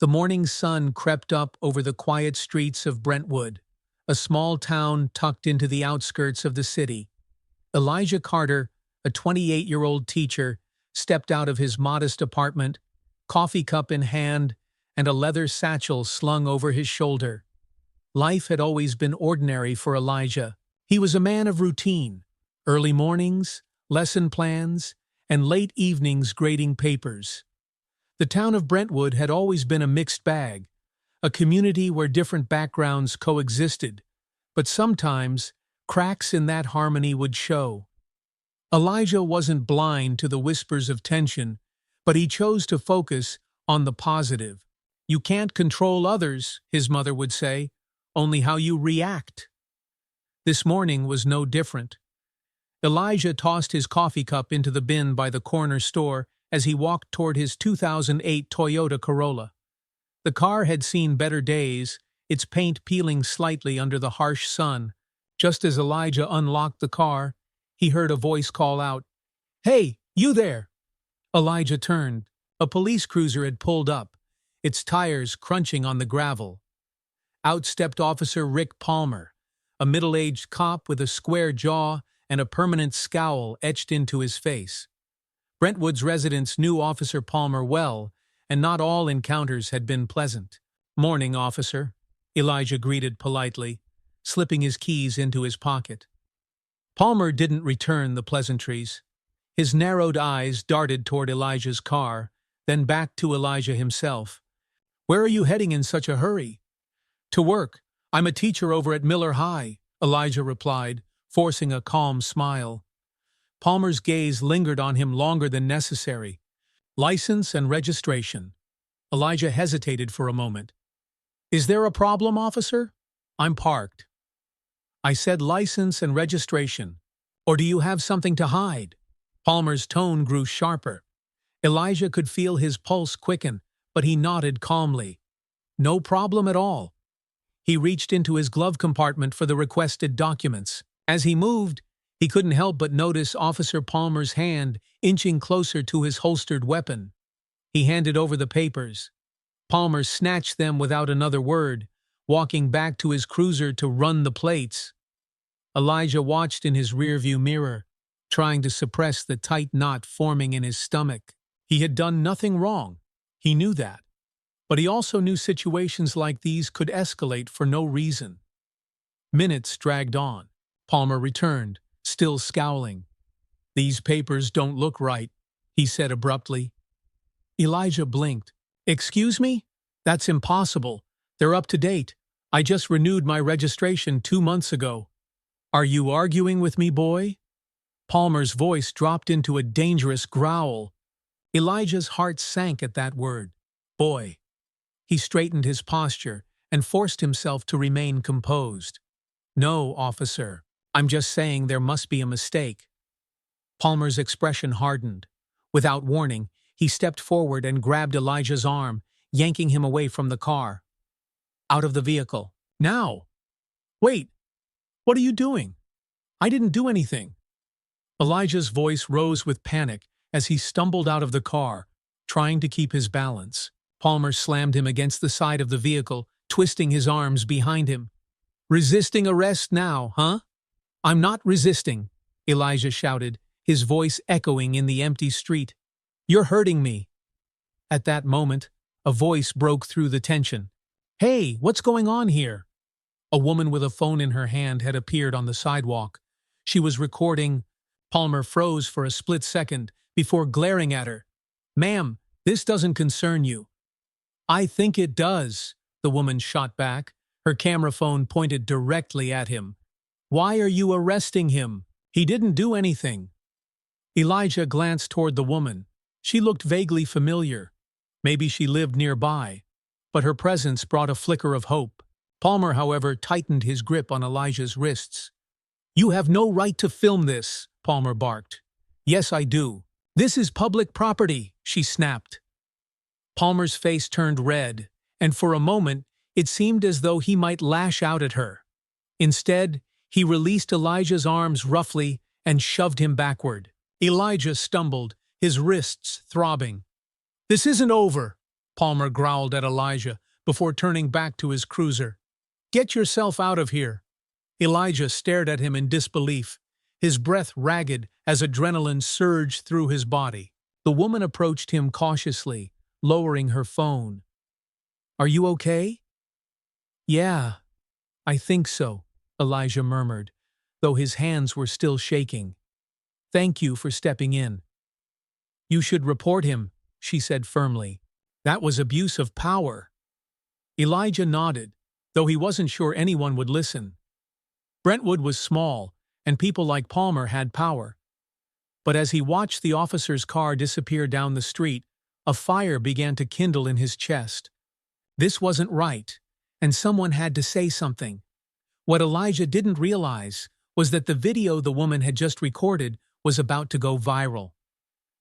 The morning sun crept up over the quiet streets of Brentwood, a small town tucked into the outskirts of the city. Elijah Carter, a 28-year-old teacher, stepped out of his modest apartment, coffee cup in hand and a leather satchel slung over his shoulder. Life had always been ordinary for Elijah. He was a man of routine: early mornings, lesson plans, and late evenings grading papers. The town of Brentwood had always been a mixed bag, a community where different backgrounds coexisted, but sometimes cracks in that harmony would show. Elijah wasn't blind to the whispers of tension, but he chose to focus on the positive. "You can't control others," his mother would say, "only how you react." This morning was no different. Elijah tossed his coffee cup into the bin by the corner store as he walked toward his 2008 Toyota Corolla. The car had seen better days, its paint peeling slightly under the harsh sun. Just as Elijah unlocked the car, he heard a voice call out, "Hey, you there!" Elijah turned. A police cruiser had pulled up, its tires crunching on the gravel. Out stepped Officer Rick Palmer, a middle-aged cop with a square jaw and a permanent scowl etched into his face. Brentwood's residents knew Officer Palmer well, and not all encounters had been pleasant. "Morning, officer," Elijah greeted politely, slipping his keys into his pocket. Palmer didn't return the pleasantries. His narrowed eyes darted toward Elijah's car, then back to Elijah himself. "Where are you heading in such a hurry?" "To work. I'm a teacher over at Miller High," Elijah replied, forcing a calm smile. Palmer's gaze lingered on him longer than necessary. "License and registration." Elijah hesitated for a moment. "Is there a problem, officer?" "I'm parked." "I said license and registration. Or do you have something to hide?" Palmer's tone grew sharper. Elijah could feel his pulse quicken, but he nodded calmly. "No problem at all." He reached into his glove compartment for the requested documents. As he moved, he couldn't help but notice Officer Palmer's hand inching closer to his holstered weapon. He handed over the papers. Palmer snatched them without another word, walking back to his cruiser to run the plates. Elijah watched in his rearview mirror, trying to suppress the tight knot forming in his stomach. He had done nothing wrong. He knew that. But he also knew situations like these could escalate for no reason. Minutes dragged on. Palmer returned, still scowling. "These papers don't look right," he said abruptly. Elijah blinked. "Excuse me? That's impossible. They're up to date. I just renewed my registration 2 months ago." "Are you arguing with me, boy?" Palmer's voice dropped into a dangerous growl. Elijah's heart sank at that word. "Boy." He straightened his posture and forced himself to remain composed. "No, officer. I'm just saying there must be a mistake." Palmer's expression hardened. Without warning, he stepped forward and grabbed Elijah's arm, yanking him away from the car. "Out of the vehicle. Now!" "Wait! What are you doing?" "I didn't do anything." Elijah's voice rose with panic as he stumbled out of the car, trying to keep his balance. Palmer slammed him against the side of the vehicle, twisting his arms behind him. "Resisting arrest now, huh?" "I'm not resisting," Elijah shouted, his voice echoing in the empty street. "You're hurting me." At that moment, a voice broke through the tension. "Hey, what's going on here?" A woman with a phone in her hand had appeared on the sidewalk. She was recording. Palmer froze for a split second before glaring at her. "Ma'am, this doesn't concern you." "I think it does," the woman shot back, her camera phone pointed directly at him. "Why are you arresting him? He didn't do anything." Elijah glanced toward the woman. She looked vaguely familiar. Maybe she lived nearby, but her presence brought a flicker of hope. Palmer, however, tightened his grip on Elijah's wrists. "You have no right to film this," Palmer barked. "Yes, I do. This is public property," she snapped. Palmer's face turned red, and for a moment it seemed as though he might lash out at her. Instead, he released Elijah's arms roughly and shoved him backward. Elijah stumbled, his wrists throbbing. "This isn't over," Palmer growled at Elijah before turning back to his cruiser. "Get yourself out of here." Elijah stared at him in disbelief, his breath ragged as adrenaline surged through his body. The woman approached him cautiously, lowering her phone. "Are you okay?" "Yeah, I think so," Elijah murmured, though his hands were still shaking. "Thank you for stepping in." "You should report him," she said firmly. "That was abuse of power." Elijah nodded, though he wasn't sure anyone would listen. Brentwood was small, and people like Palmer had power. But as he watched the officer's car disappear down the street, a fire began to kindle in his chest. This wasn't right, and someone had to say something. What Elijah didn't realize was that the video the woman had just recorded was about to go viral.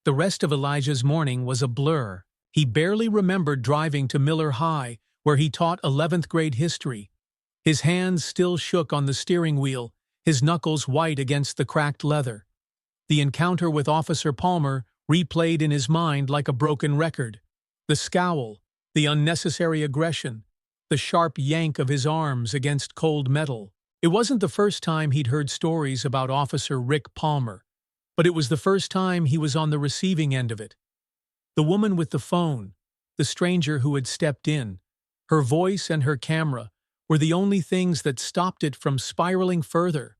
The rest of Elijah's morning was a blur. He barely remembered driving to Miller High, where he taught 11th grade history. His hands still shook on the steering wheel, his knuckles white against the cracked leather. The encounter with Officer Palmer replayed in his mind like a broken record. The scowl, the unnecessary aggression, the sharp yank of his arms against cold metal. It wasn't the first time he'd heard stories about Officer Rick Palmer, but it was the first time he was on the receiving end of it. The woman with the phone, the stranger who had stepped in, her voice and her camera were the only things that stopped it from spiraling further.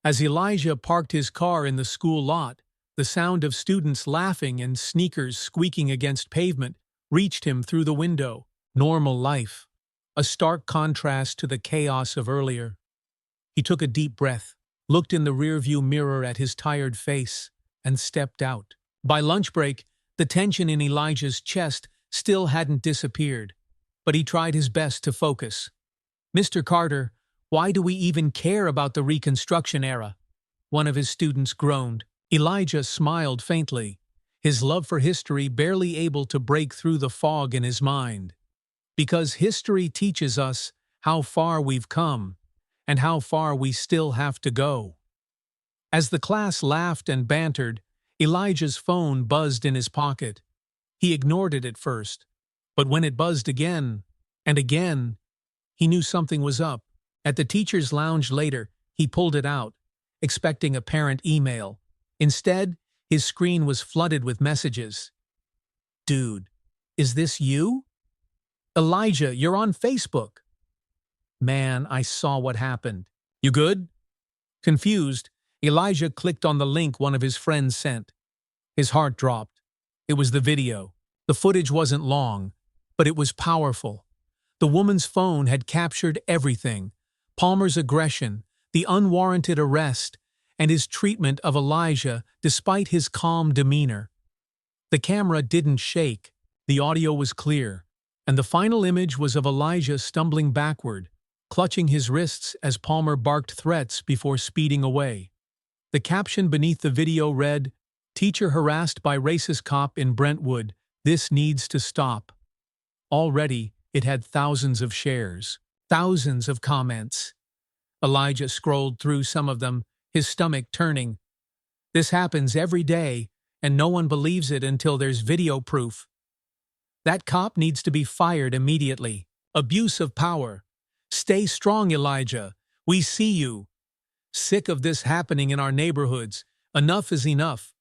As Elijah parked his car in the school lot, the sound of students laughing and sneakers squeaking against pavement reached him through the window. Normal life. A stark contrast to the chaos of earlier. He took a deep breath, looked in the rearview mirror at his tired face, and stepped out. By lunch break, the tension in Elijah's chest still hadn't disappeared, but he tried his best to focus. "Mr. Carter, why do we even care about the Reconstruction era?" one of his students groaned. Elijah smiled faintly, his love for history barely able to break through the fog in his mind. "Because history teaches us how far we've come, and how far we still have to go." As the class laughed and bantered, Elijah's phone buzzed in his pocket. He ignored it at first, but when it buzzed again and again, he knew something was up. At the teacher's lounge later, he pulled it out, expecting a parent email. Instead, his screen was flooded with messages. "Dude, is this you?" "Elijah, you're on Facebook." "Man, I saw what happened. You good?" Confused, Elijah clicked on the link one of his friends sent. His heart dropped. It was the video. The footage wasn't long, but it was powerful. The woman's phone had captured everything: Palmer's aggression, the unwarranted arrest, and his treatment of Elijah despite his calm demeanor. The camera didn't shake, the audio was clear, and the final image was of Elijah stumbling backward, clutching his wrists as Palmer barked threats before speeding away. The caption beneath the video read, "Teacher harassed by racist cop in Brentwood. This needs to stop." Already, it had thousands of shares, thousands of comments. Elijah scrolled through some of them, his stomach turning. This happens every day, and no one believes it until there's video proof. That cop needs to be fired immediately. Abuse of power. Stay strong, Elijah. We see you. Sick of this happening in our neighborhoods. Enough is enough.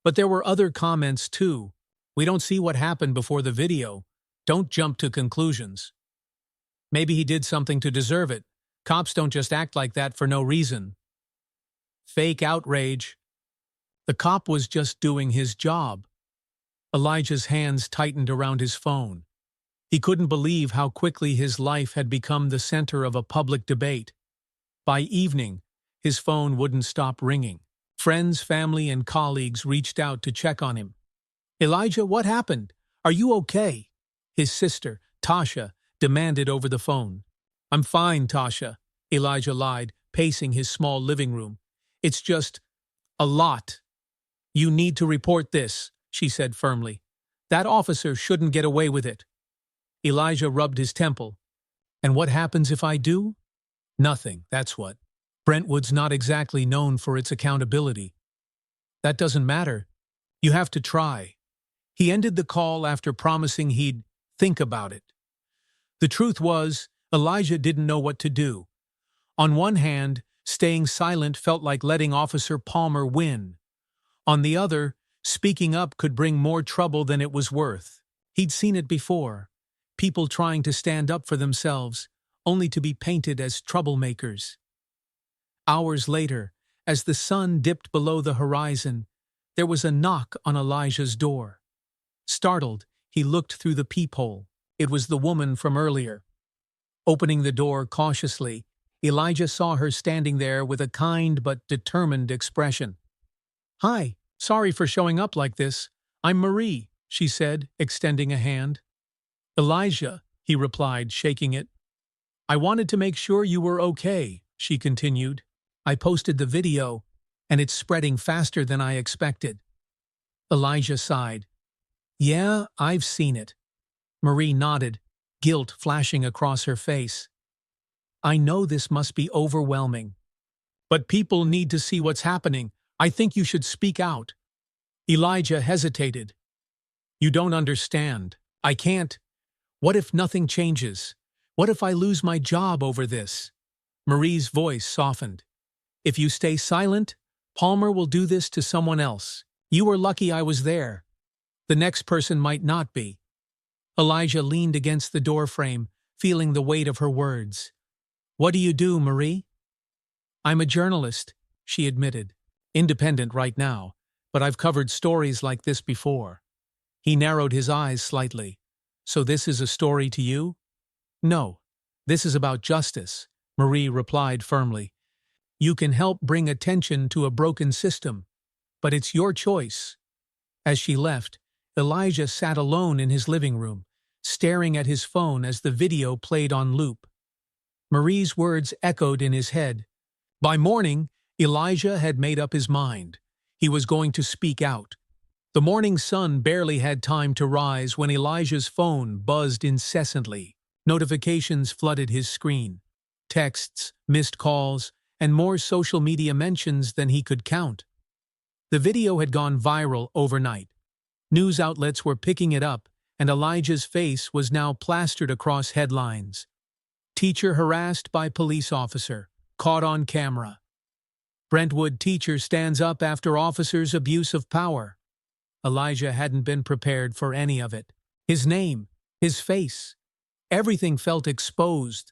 But there were other comments too. We don't see what happened before the video. Don't jump to conclusions. Maybe he did something to deserve it. Cops don't just act like that for no reason. Fake outrage. The cop was just doing his job. Elijah's hands tightened around his phone. He couldn't believe how quickly his life had become the center of a public debate. By evening, his phone wouldn't stop ringing. Friends, family, and colleagues reached out to check on him. "Elijah, what happened? Are you okay?" His sister, Tasha, demanded over the phone. "I'm fine, Tasha," Elijah lied, pacing his small living room. "It's just a lot." "You need to report this," she said firmly. "That officer shouldn't get away with it." Elijah rubbed his temple. "And what happens if I do?" "Nothing, that's what. Brentwood's not exactly known for its accountability." "That doesn't matter. You have to try." He ended the call after promising he'd Think about it. The truth was, Elijah didn't know what to do. On one hand, staying silent felt like letting Officer Palmer win. On the other, speaking up could bring more trouble than it was worth. He'd seen it before. People trying to stand up for themselves, only to be painted as troublemakers. Hours later, as the sun dipped below the horizon, there was a knock on Elijah's door. Startled, he looked through the peephole. It was the woman from earlier. Opening the door cautiously, Elijah saw her standing there with a kind but determined expression. "Hi, sorry for showing up like this. I'm Marie," she said, extending a hand. "Elijah," he replied, shaking it. "I wanted to make sure you were okay," she continued. "I posted the video, and it's spreading faster than I expected." Elijah sighed. "Yeah, I've seen it." Marie nodded, guilt flashing across her face. "I know this must be overwhelming. But people need to see what's happening. I think you should speak out." Elijah hesitated. "You don't understand. I can't. What if nothing changes? What if I lose my job over this?" Marie's voice softened. "If you stay silent, Palmer will do this to someone else. You were lucky I was there. The next person might not be." Elijah leaned against the doorframe, feeling the weight of her words. "What do you do, Marie?" "I'm a journalist," she admitted. "Independent right now, but I've covered stories like this before." He narrowed his eyes slightly. "So this is a story to you?" "No, this is about justice," Marie replied firmly. "You can help bring attention to a broken system, but it's your choice." As she left, Elijah sat alone in his living room, staring at his phone as the video played on loop. Marie's words echoed in his head. By morning, Elijah had made up his mind. He was going to speak out. The morning sun barely had time to rise when Elijah's phone buzzed incessantly. Notifications flooded his screen. Texts, missed calls, and more social media mentions than he could count. The video had gone viral overnight. News outlets were picking it up, and Elijah's face was now plastered across headlines. "Teacher harassed by police officer, caught on camera." "Brentwood teacher stands up after officer's abuse of power." Elijah hadn't been prepared for any of it. His name, his face, everything felt exposed.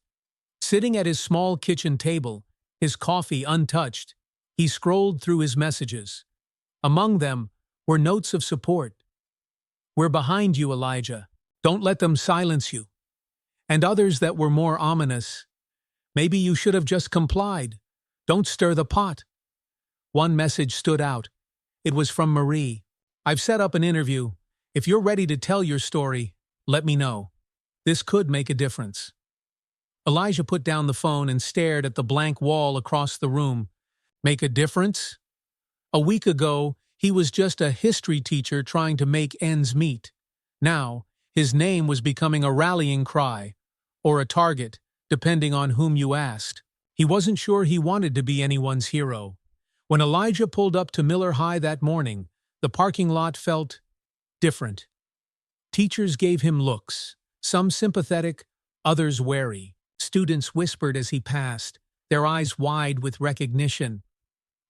Sitting at his small kitchen table, his coffee untouched, he scrolled through his messages. Among them were notes of support. "We're behind you, Elijah. Don't let them silence you." And others that were more ominous. "Maybe you should have just complied. Don't stir the pot." One message stood out. It was from Marie. "I've set up an interview. If you're ready to tell your story, let me know. This could make a difference." Elijah put down the phone and stared at the blank wall across the room. Make a difference? A week ago, he was just a history teacher trying to make ends meet. Now, his name was becoming a rallying cry, or a target, depending on whom you asked. He wasn't sure he wanted to be anyone's hero. When Elijah pulled up to Miller High that morning, the parking lot felt different. Teachers gave him looks, some sympathetic, others wary. Students whispered as he passed, their eyes wide with recognition.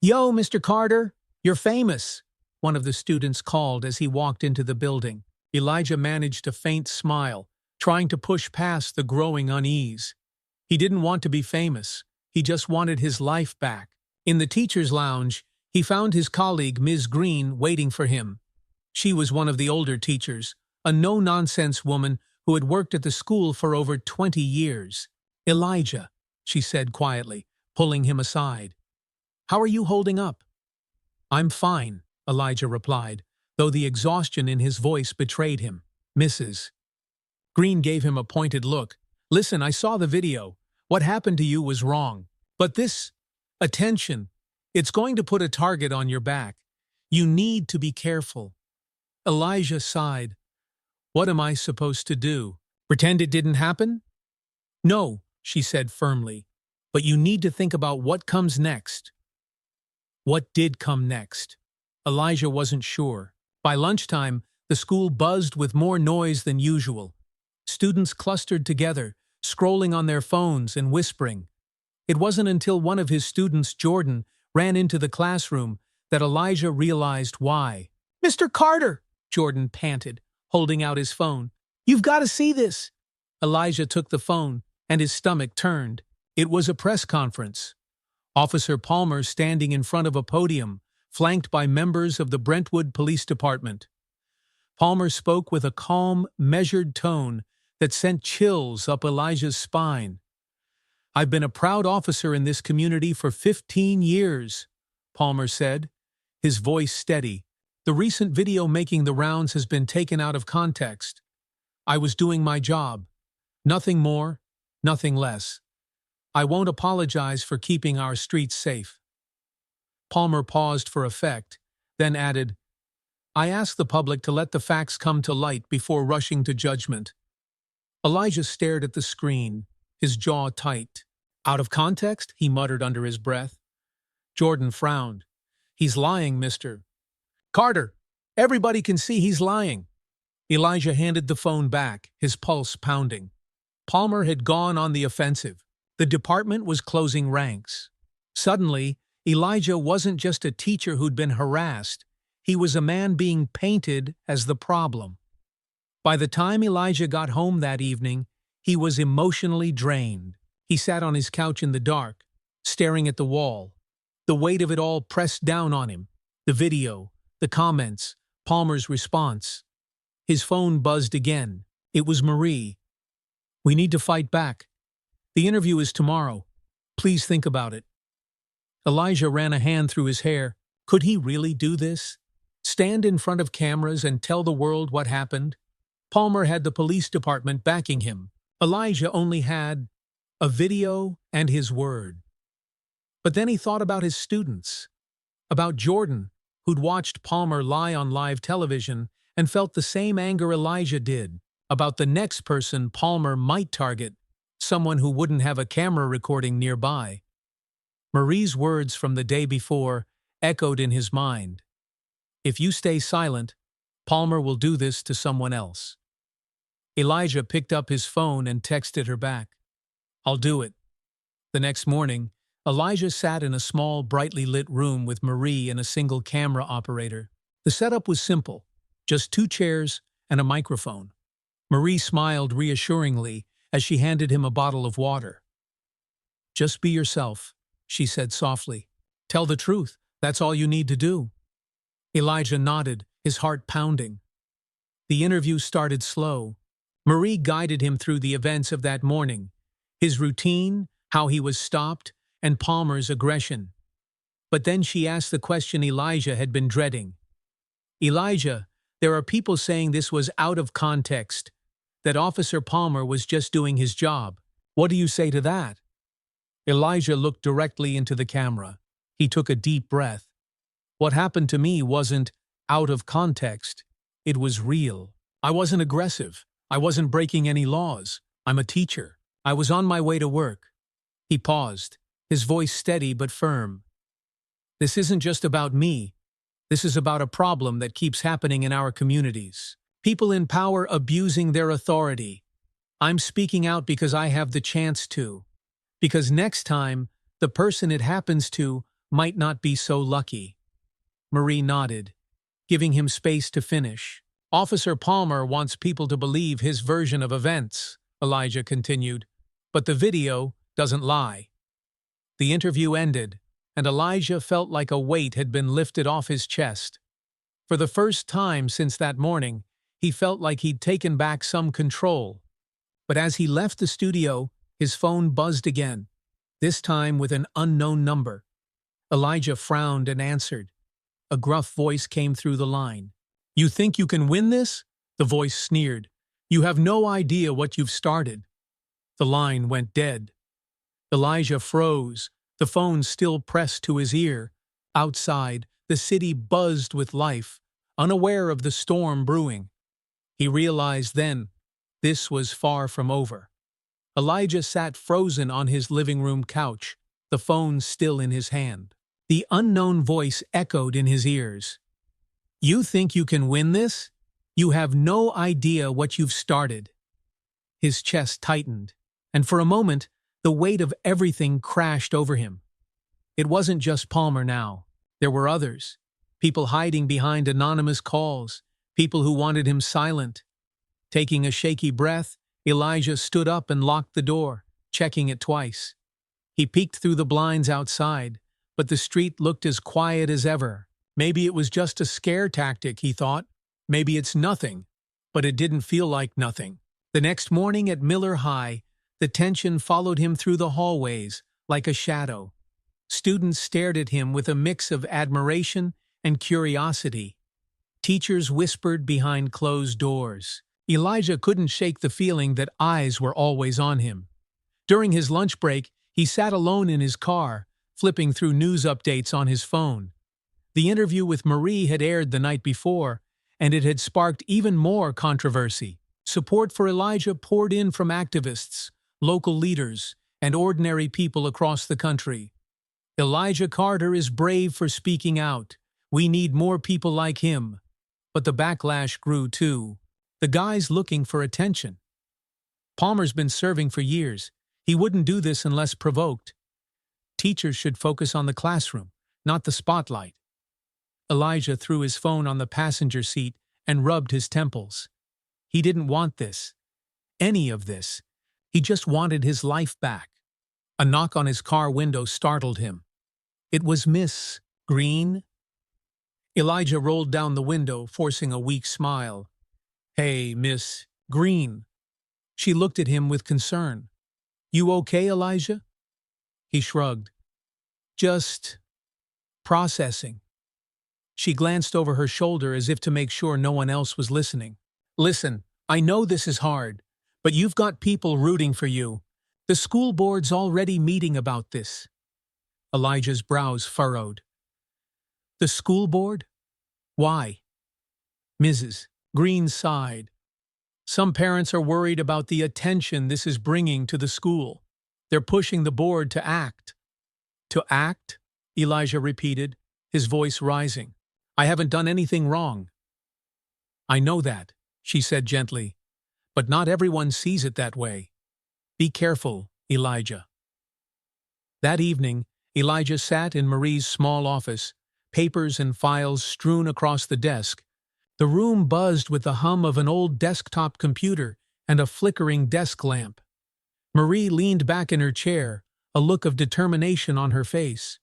"Yo, Mr. Carter, you're famous," one of the students called as he walked into the building. Elijah managed a faint smile, trying to push past the growing unease. He didn't want to be famous. He just wanted his life back. In the teacher's lounge, he found his colleague, Ms. Green, waiting for him. She was one of the older teachers, a no-nonsense woman who had worked at the school for over 20 years. "Elijah," she said quietly, pulling him aside. "How are you holding up?" "I'm fine," Elijah replied, though the exhaustion in his voice betrayed him. "Mrs. Green gave him a pointed look. "Listen, I saw the video. What happened to you was wrong. But this attention, it's going to put a target on your back. You need to be careful." Elijah sighed. "What am I supposed to do? Pretend it didn't happen?" "No," she said firmly, "but you need to think about what comes next." What did come next? Elijah wasn't sure. By lunchtime, the school buzzed with more noise than usual. Students clustered together, scrolling on their phones and whispering. It wasn't until one of his students, Jordan, ran into the classroom that Elijah realized why. "Mr. Carter," Jordan panted, holding out his phone. "You've got to see this." Elijah took the phone, and his stomach turned. It was a press conference. Officer Palmer standing in front of a podium, flanked by members of the Brentwood Police Department. Palmer spoke with a calm, measured tone that sent chills up Elijah's spine. "I've been a proud officer in this community for 15 years, Palmer said, his voice steady. "The recent video making the rounds has been taken out of context. I was doing my job. Nothing more, nothing less. I won't apologize for keeping our streets safe." Palmer paused for effect, then added, "I ask the public to let the facts come to light before rushing to judgment." Elijah stared at the screen, his jaw tight. "Out of context?" he muttered under his breath. Jordan frowned. "He's lying, Mr. Carter. Everybody can see he's lying." Elijah handed the phone back, his pulse pounding. Palmer had gone on the offensive. The department was closing ranks. Suddenly, Elijah wasn't just a teacher who'd been harassed. He was a man being painted as the problem. By the time Elijah got home that evening, he was emotionally drained. He sat on his couch in the dark, staring at the wall. The weight of it all pressed down on him. The video, the comments, Palmer's response. His phone buzzed again. It was Marie. "We need to fight back. The interview is tomorrow. Please think about it." Elijah ran a hand through his hair. Could he really do this? Stand in front of cameras and tell the world what happened? Palmer had the police department backing him. Elijah only had a video and his word. But then he thought about his students, about Jordan, who'd watched Palmer lie on live television and felt the same anger Elijah did, about the next person Palmer might target, someone who wouldn't have a camera recording nearby. Marie's words from the day before echoed in his mind. "If you stay silent, Palmer will do this to someone else." Elijah picked up his phone and texted her back, "I'll do it." The next morning, Elijah sat in a small, brightly lit room with Marie and a single camera operator. The setup was simple, just 2 chairs and a microphone. Marie smiled reassuringly as she handed him a bottle of water. "Just be yourself," she said softly. "Tell the truth, that's all you need to do." Elijah nodded, his heart pounding. The interview started slow. Marie guided him through the events of that morning, his routine, how he was stopped, and Palmer's aggression. But then she asked the question Elijah had been dreading. "Elijah, there are people saying this was out of context, that Officer Palmer was just doing his job. What do you say to that?" Elijah looked directly into the camera. He took a deep breath. "What happened to me wasn't out of context. It was real. I wasn't aggressive. I wasn't breaking any laws. I'm a teacher. I was on my way to work." He paused, his voice steady but firm. "This isn't just about me. This is about a problem that keeps happening in our communities. People in power abusing their authority. I'm speaking out because I have the chance to. Because next time, the person it happens to might not be so lucky." Marie nodded, giving him space to finish. "Officer Palmer wants people to believe his version of events," Elijah continued, "but the video doesn't lie." The interview ended, and Elijah felt like a weight had been lifted off his chest. For the first time since that morning, he felt like he'd taken back some control. But as he left the studio, his phone buzzed again, this time with an unknown number. Elijah frowned and answered. A gruff voice came through the line. "You think you can win this?" The voice sneered. "You have no idea what you've started." The line went dead. Elijah froze, the phone still pressed to his ear. Outside, the city buzzed with life, unaware of the storm brewing. He realized then, this was far from over. Elijah sat frozen on his living room couch, the phone still in his hand. The unknown voice echoed in his ears. "You think you can win this? You have no idea what you've started." His chest tightened, and for a moment, the weight of everything crashed over him. It wasn't just Palmer now. There were others. People hiding behind anonymous calls, people who wanted him silent. Taking a shaky breath, Elijah stood up and locked the door, checking it twice. He peeked through the blinds outside, but the street looked as quiet as ever. Maybe it was just a scare tactic, he thought. Maybe it's nothing. But it didn't feel like nothing. The next morning at Miller High, the tension followed him through the hallways, like a shadow. Students stared at him with a mix of admiration and curiosity. Teachers whispered behind closed doors. Elijah couldn't shake the feeling that eyes were always on him. During his lunch break, he sat alone in his car, flipping through news updates on his phone. The interview with Marie had aired the night before, and it had sparked even more controversy. Support for Elijah poured in from activists, local leaders, and ordinary people across the country. Elijah Carter is brave for speaking out. We need more people like him. But the backlash grew too. The guy's looking for attention. Palmer's been serving for years. He wouldn't do this unless provoked. Teachers should focus on the classroom, not the spotlight. Elijah threw his phone on the passenger seat and rubbed his temples. He didn't want this. Any of this. He just wanted his life back. A knock on his car window startled him. It was Miss Green. Elijah rolled down the window, forcing a weak smile. "Hey, Miss Green." She looked at him with concern. "You okay, Elijah?" He shrugged. "Just processing." She glanced over her shoulder as if to make sure no one else was listening. "Listen, I know this is hard, but you've got people rooting for you. The school board's already meeting about this." Elijah's brows furrowed. "The school board? Why?" Mrs. Green sighed. "Some parents are worried about the attention this is bringing to the school. They're pushing the board to act." "To act?" Elijah repeated, his voice rising. "I haven't done anything wrong." "I know that," she said gently, "but not everyone sees it that way. Be careful, Elijah." That evening, Elijah sat in Marie's small office, papers and files strewn across the desk. The room buzzed with the hum of an old desktop computer and a flickering desk lamp. Marie leaned back in her chair, a look of determination on her face.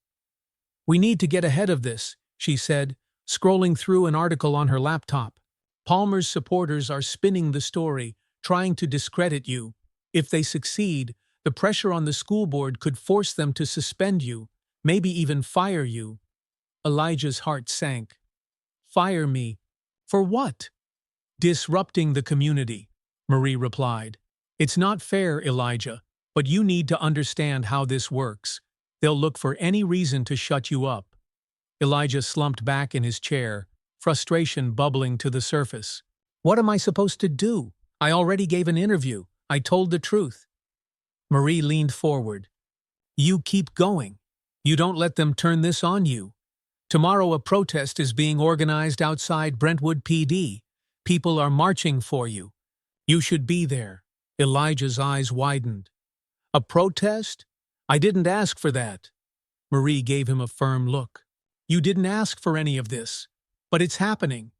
"We need to get ahead of this," she said, scrolling through an article on her laptop. "Palmer's supporters are spinning the story, trying to discredit you. If they succeed, the pressure on the school board could force them to suspend you, maybe even fire you." Elijah's heart sank. "Fire me? For what?" "Disrupting the community," Marie replied. "It's not fair, Elijah, but you need to understand how this works. They'll look for any reason to shut you up." Elijah slumped back in his chair, frustration bubbling to the surface. "What am I supposed to do? I already gave an interview. I told the truth." Marie leaned forward. "You keep going. You don't let them turn this on you. Tomorrow a protest is being organized outside Brentwood PD. People are marching for you. You should be there." Elijah's eyes widened. "A protest? I didn't ask for that." Marie gave him a firm look. "You didn't ask for any of this, but it's happening.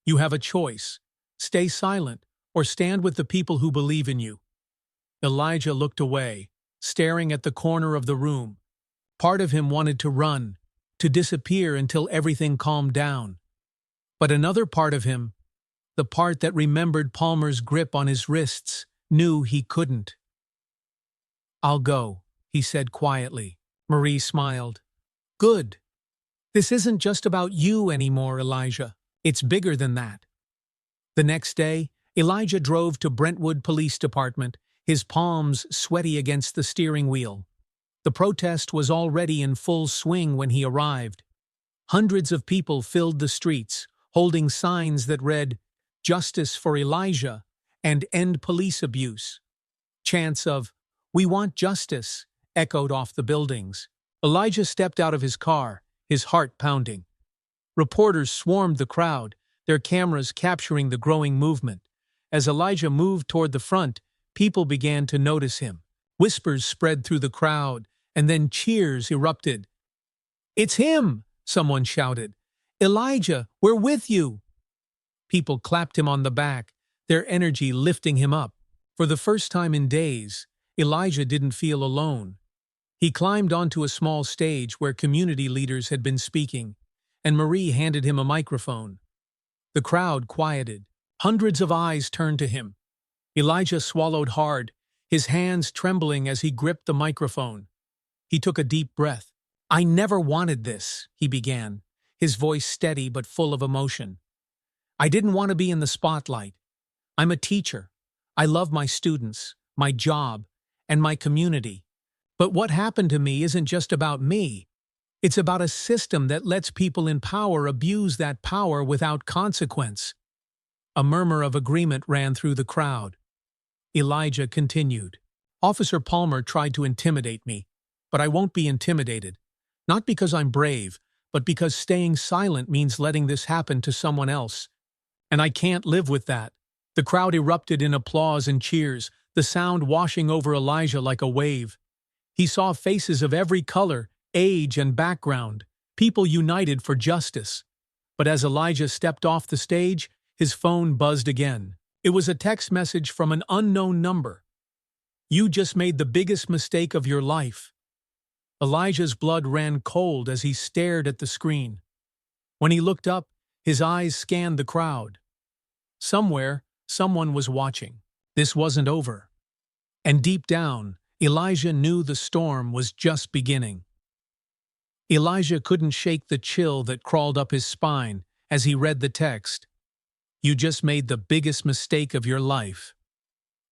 You have a choice. Stay silent or stand with the people who believe in you." Elijah looked away, staring at the corner of the room. Part of him wanted to run, to disappear until everything calmed down. But another part of him, the part that remembered Palmer's grip on his wrists, knew he couldn't. "I'll go," he said quietly. Marie smiled. "Good. This isn't just about you anymore, Elijah. It's bigger than that." The next day, Elijah drove to Brentwood Police Department, his palms sweaty against the steering wheel. The protest was already in full swing when he arrived. Hundreds of people filled the streets, holding signs that read, "Justice for Elijah," and "End police abuse." Chants of, "We want justice," echoed off the buildings. Elijah stepped out of his car, his heart pounding. Reporters swarmed the crowd, their cameras capturing the growing movement. As Elijah moved toward the front, People began to notice him. Whispers spread through the crowd, and then cheers erupted. "It's him!" someone shouted. "Elijah, we're with you!" People clapped him on the back, their energy lifting him up. For the first time in days, Elijah didn't feel alone. He climbed onto a small stage where community leaders had been speaking, and Marie handed him a microphone. The crowd quieted. Hundreds of eyes turned to him. Elijah swallowed hard, his hands trembling as he gripped the microphone. He took a deep breath. "I never wanted this," he began, his voice steady but full of emotion. "I didn't want to be in the spotlight. I'm a teacher. I love my students, my job, and my community. But what happened to me isn't just about me. It's about a system that lets people in power abuse that power without consequence." A murmur of agreement ran through the crowd. Elijah continued. "Officer Palmer tried to intimidate me, but I won't be intimidated. Not because I'm brave, but because staying silent means letting this happen to someone else. And I can't live with that." The crowd erupted in applause and cheers, the sound washing over Elijah like a wave. He saw faces of every color, age, and background, people united for justice. But as Elijah stepped off the stage, his phone buzzed again. It was a text message from an unknown number. "You just made the biggest mistake of your life." Elijah's blood ran cold as he stared at the screen. When he looked up, his eyes scanned the crowd. Somewhere, someone was watching. This wasn't over. And deep down, Elijah knew the storm was just beginning. Elijah couldn't shake the chill that crawled up his spine as he read the text. "You just made the biggest mistake of your life."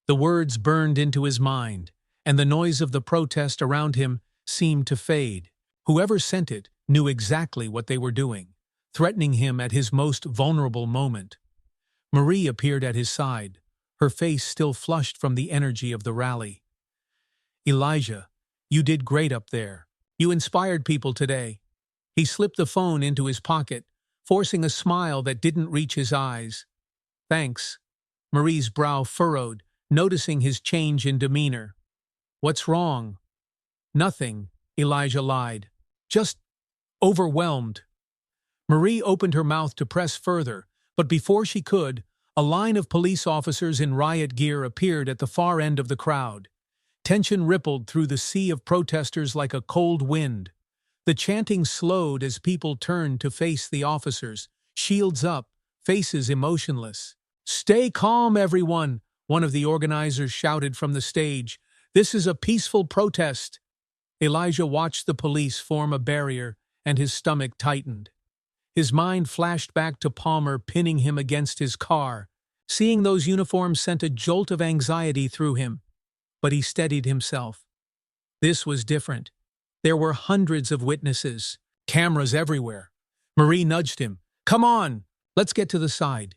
The words burned into his mind, and the noise of the protest around him seemed to fade. Whoever sent it knew exactly what they were doing, threatening him at his most vulnerable moment. Marie appeared at his side, her face still flushed from the energy of the rally. "Elijah, you did great up there. You inspired people today." He slipped the phone into his pocket, forcing a smile that didn't reach his eyes. "Thanks." Marie's brow furrowed, noticing his change in demeanor. "What's wrong?" "Nothing," Elijah lied. "Just overwhelmed." Marie opened her mouth to press further, but before she could, a line of police officers in riot gear appeared at the far end of the crowd. Tension rippled through the sea of protesters like a cold wind. The chanting slowed as people turned to face the officers, shields up, faces emotionless. "Stay calm, everyone," one of the organizers shouted from the stage. "This is a peaceful protest." Elijah watched the police form a barrier, and his stomach tightened. His mind flashed back to Palmer pinning him against his car. Seeing those uniforms sent a jolt of anxiety through him. But he steadied himself. This was different. There were hundreds of witnesses, cameras everywhere. Marie nudged him. "Come on, let's get to the side."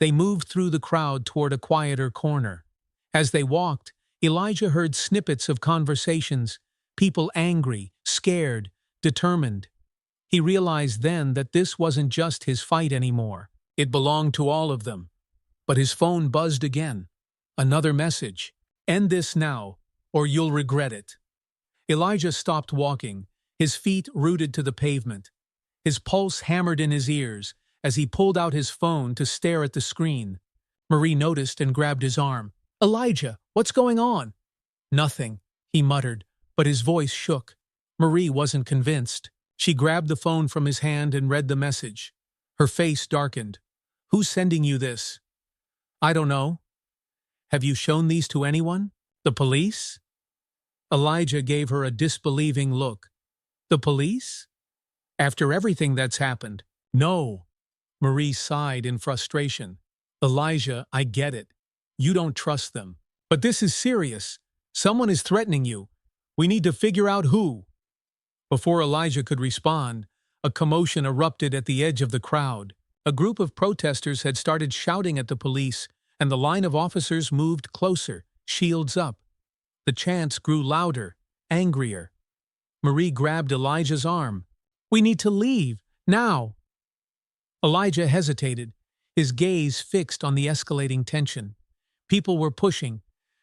They moved through the crowd toward a quieter corner. As they walked, Elijah heard snippets of conversations, people angry, scared, determined. He realized then that this wasn't just his fight anymore. It belonged to all of them. But his phone buzzed again. Another message. "End this now, or you'll regret it." Elijah stopped walking, his feet rooted to the pavement. His pulse hammered in his ears as he pulled out his phone to stare at the screen. Marie noticed and grabbed his arm. "Elijah, what's going on?" "Nothing," he muttered, but his voice shook. Marie wasn't convinced. She grabbed the phone from his hand and read the message. Her face darkened. "Who's sending you this?" "I don't know." "Have you shown these to anyone? The police?" Elijah gave her a disbelieving look. "The police? After everything that's happened?" "No." Marie sighed in frustration. "Elijah, I get it. You don't trust them. But this is serious. Someone is threatening you. We need to figure out who." Before Elijah could respond, a commotion erupted at the edge of the crowd. A group of protesters had started shouting at the police, and the line of officers moved closer, shields up. The chants grew louder, angrier. Marie grabbed Elijah's arm. "We need to leave, now." Elijah hesitated, his gaze fixed on the escalating tension. People were pushing,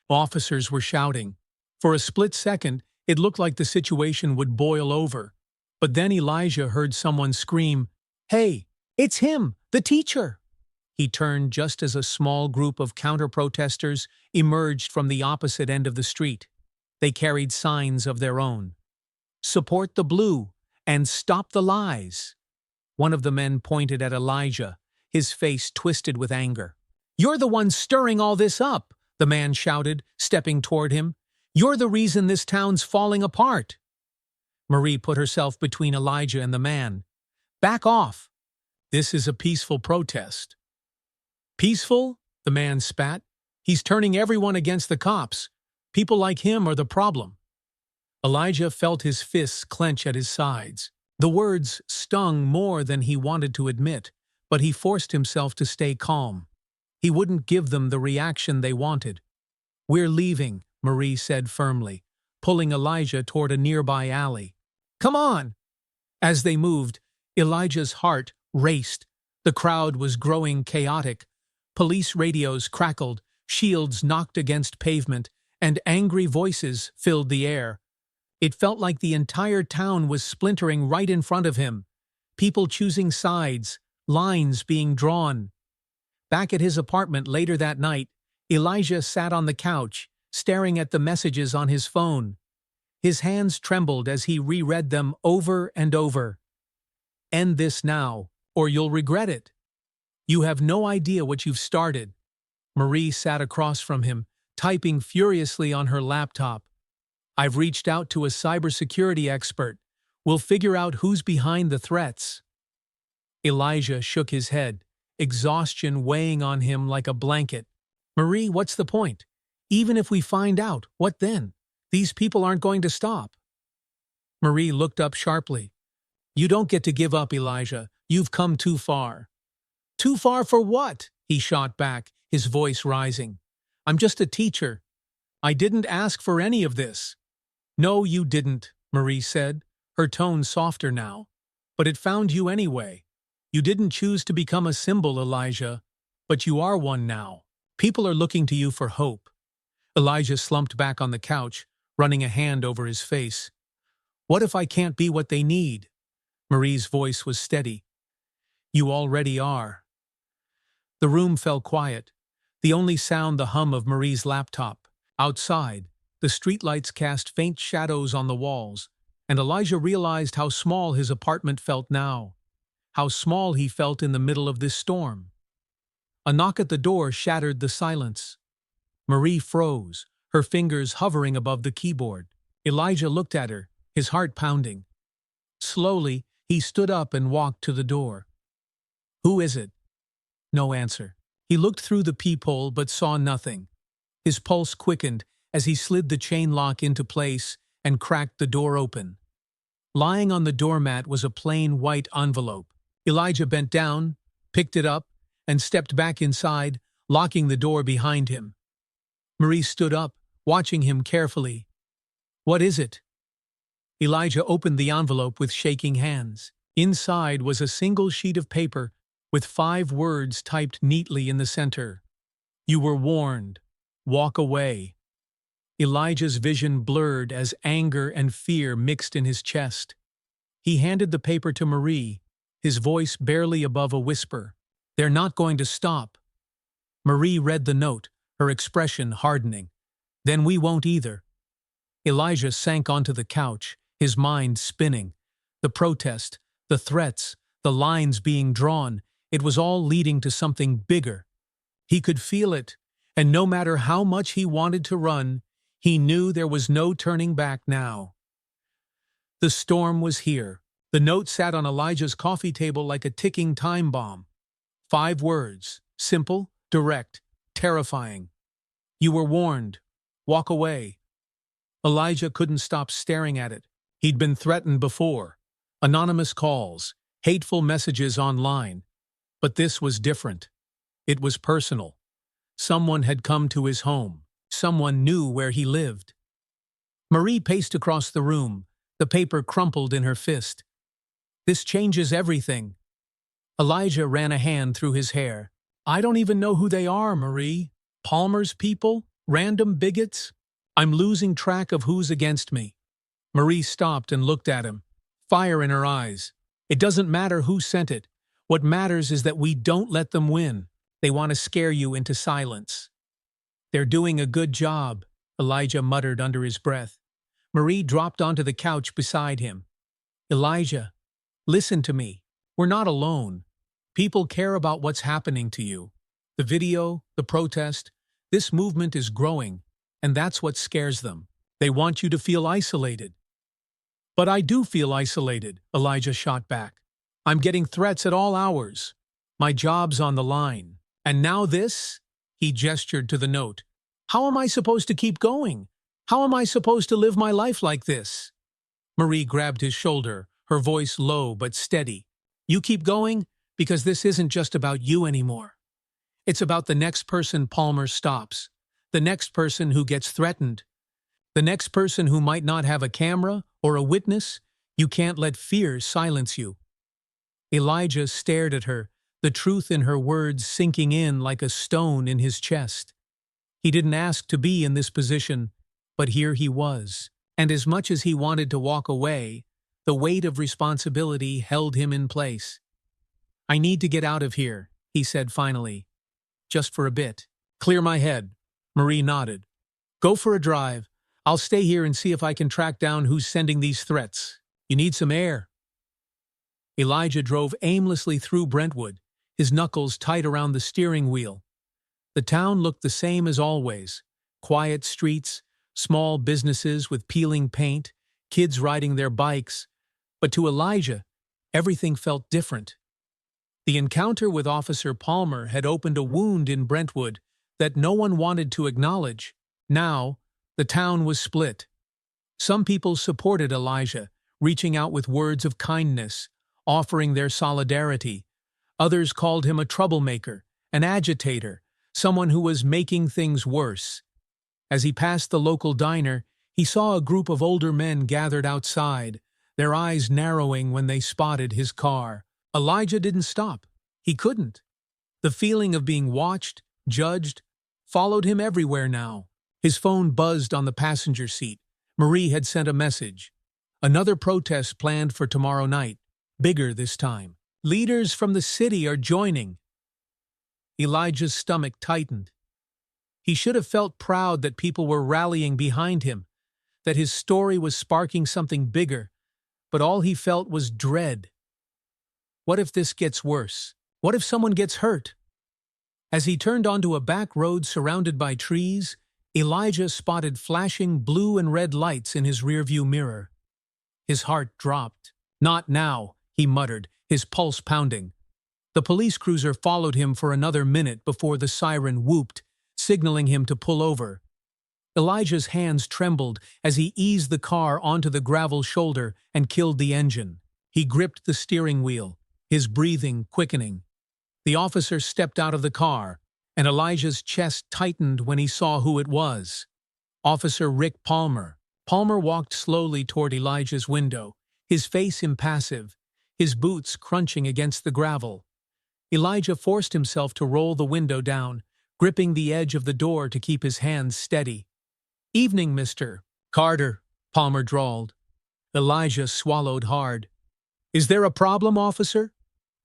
Officers were shouting. For a split second, it looked like the situation would boil over. But then Elijah heard someone scream, "Hey, it's him, the teacher!" He turned just as a small group of counter-protesters emerged from the opposite end of the street. They carried signs of their own. "Support the blue and stop the lies." One of the men pointed at Elijah, his face twisted with anger. "You're the one stirring all this up," the man shouted, stepping toward him. "You're the reason this town's falling apart." Marie put herself between Elijah and the man. "Back off. This is a peaceful protest." "Peaceful?" the man spat. "He's turning everyone against the cops. People like him are the problem." Elijah felt his fists clench at his sides. The words stung more than he wanted to admit, but he forced himself to stay calm. He wouldn't give them the reaction they wanted. "We're leaving," Marie said firmly, pulling Elijah toward a nearby alley. "Come on!" As they moved, Elijah's heart raced. The crowd was growing chaotic. Police radios crackled, shields knocked against pavement, and angry voices filled the air. It felt like the entire town was splintering right in front of him. People choosing sides, lines being drawn. Back at his apartment later that night, Elijah sat on the couch, staring at the messages on his phone. His hands trembled as he reread them over and over. "End this now, or you'll regret it. You have no idea what you've started." Marie sat across from him, typing furiously on her laptop. "I've reached out to a cybersecurity expert. We'll figure out who's behind the threats." Elijah shook his head, exhaustion weighing on him like a blanket. "Marie, what's the point? Even if we find out, what then? These people aren't going to stop." Marie looked up sharply. "You don't get to give up, Elijah. You've come too far." "Too far for what?" he shot back, his voice rising. "I'm just a teacher. I didn't ask for any of this." "No, you didn't," Marie said, her tone softer now. "But it found you anyway. You didn't choose to become a symbol, Elijah, but you are one now. People are looking to you for hope." Elijah slumped back on the couch, running a hand over his face. "What if I can't be what they need?" Marie's voice was steady. "You already are." The room fell quiet, the only sound the hum of Marie's laptop. Outside, the streetlights cast faint shadows on the walls, and Elijah realized how small his apartment felt now, how small he felt in the middle of this storm. A knock at the door shattered the silence. Marie froze, her fingers hovering above the keyboard. Elijah looked at her, his heart pounding. Slowly, he stood up and walked to the door. "Who is it?" No answer. He looked through the peephole but saw nothing. His pulse quickened as he slid the chain lock into place and cracked the door open. Lying on the doormat was a plain white envelope. Elijah bent down, picked it up, and stepped back inside, locking the door behind him. Marie stood up, watching him carefully. "What is it?" Elijah opened the envelope with shaking hands. Inside was a single sheet of paper with 5 words typed neatly in the center. "You were warned. Walk away." Elijah's vision blurred as anger and fear mixed in his chest. He handed the paper to Marie, his voice barely above a whisper. "They're not going to stop." Marie read the note, her expression hardening. "Then we won't either." Elijah sank onto the couch, his mind spinning. The protest, the threats, the lines being drawn, it was all leading to something bigger. He could feel it, and no matter how much he wanted to run, he knew there was no turning back now. The storm was here. The note sat on Elijah's coffee table like a ticking time bomb. 5 words, simple, direct, terrifying. "You were warned. Walk away." Elijah couldn't stop staring at it. He'd been threatened before. Anonymous calls, hateful messages online. But this was different. It was personal. Someone had come to his home. Someone knew where he lived. Marie paced across the room, the paper crumpled in her fist. "This changes everything." Elijah ran a hand through his hair. "I don't even know who they are, Marie. Palmer's people? Random bigots? I'm losing track of who's against me. Marie stopped and looked at him, fire in her eyes. It doesn't matter who sent it. What matters is that we don't let them win. They want to scare you into silence. They're doing a good job, Elijah muttered under his breath. Marie dropped onto the couch beside him. Elijah, listen to me. We're not alone. People care about what's happening to you. The video, the protest, this movement is growing, and that's what scares them. They want you to feel isolated. But I do feel isolated, Elijah shot back. I'm getting threats at all hours. My job's on the line. And now this? He gestured to the note. How am I supposed to keep going? How am I supposed to live my life like this? Marie grabbed his shoulder, her voice low but steady. You keep going because this isn't just about you anymore. It's about the next person Palmer stops, the next person who gets threatened, the next person who might not have a camera or a witness. You can't let fear silence you. Elijah stared at her, the truth in her words sinking in like a stone in his chest. He didn't ask to be in this position, but here he was, and as much as he wanted to walk away, the weight of responsibility held him in place. I need to get out of here, he said finally. Just for a bit. Clear my head. Marie nodded. Go for a drive. I'll stay here and see if I can track down who's sending these threats. You need some air. Elijah drove aimlessly through Brentwood, his knuckles tight around the steering wheel. The town looked the same as always. Quiet streets, small businesses with peeling paint, kids riding their bikes. But to Elijah, everything felt different. The encounter with Officer Palmer had opened a wound in Brentwood that no one wanted to acknowledge. Now, the town was split. Some people supported Elijah, reaching out with words of kindness, offering their solidarity. Others called him a troublemaker, an agitator, someone who was making things worse. As he passed the local diner, he saw a group of older men gathered outside, their eyes narrowing when they spotted his car. Elijah didn't stop. He couldn't. The feeling of being watched, judged, followed him everywhere now. His phone buzzed on the passenger seat. Marie had sent a message. Another protest planned for tomorrow night. Bigger this time. Leaders from the city are joining. Elijah's stomach tightened. He should have felt proud that people were rallying behind him, that his story was sparking something bigger, but all he felt was dread. What if this gets worse? What if someone gets hurt? As he turned onto a back road surrounded by trees, Elijah spotted flashing blue and red lights in his rearview mirror. His heart dropped. Not now, he muttered, his pulse pounding. The police cruiser followed him for another minute before the siren whooped, signaling him to pull over. Elijah's hands trembled as he eased the car onto the gravel shoulder and killed the engine. He gripped the steering wheel, his breathing quickening. The officer stepped out of the car, and Elijah's chest tightened when he saw who it was. Officer Rick Palmer. Palmer walked slowly toward Elijah's window, his face impassive, his boots crunching against the gravel. Elijah forced himself to roll the window down, gripping the edge of the door to keep his hands steady. "Evening, Mr. Carter," Palmer drawled. Elijah swallowed hard. "Is there a problem, officer?"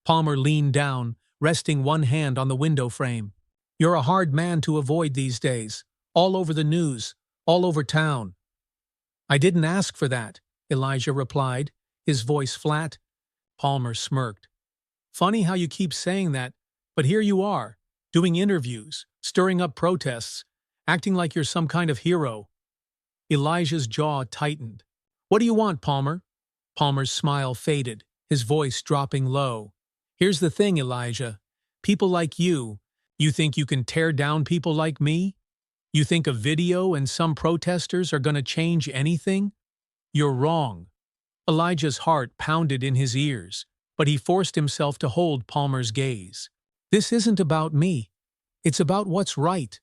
Palmer leaned down, resting one hand on the window frame. "You're a hard man to avoid these days. All over the news, all over town." "I didn't ask for that," Elijah replied, his voice flat. Palmer smirked. "Funny how you keep saying that, but here you are, doing interviews, stirring up protests, acting like you're some kind of hero." Elijah's jaw tightened. "What do you want, Palmer?" Palmer's smile faded, his voice dropping low. "Here's the thing, Elijah. People like you think you can tear down people like me? You think a video and some protesters are going to change anything? You're wrong." Elijah's heart pounded in his ears, but he forced himself to hold Palmer's gaze. "This isn't about me. It's about what's right."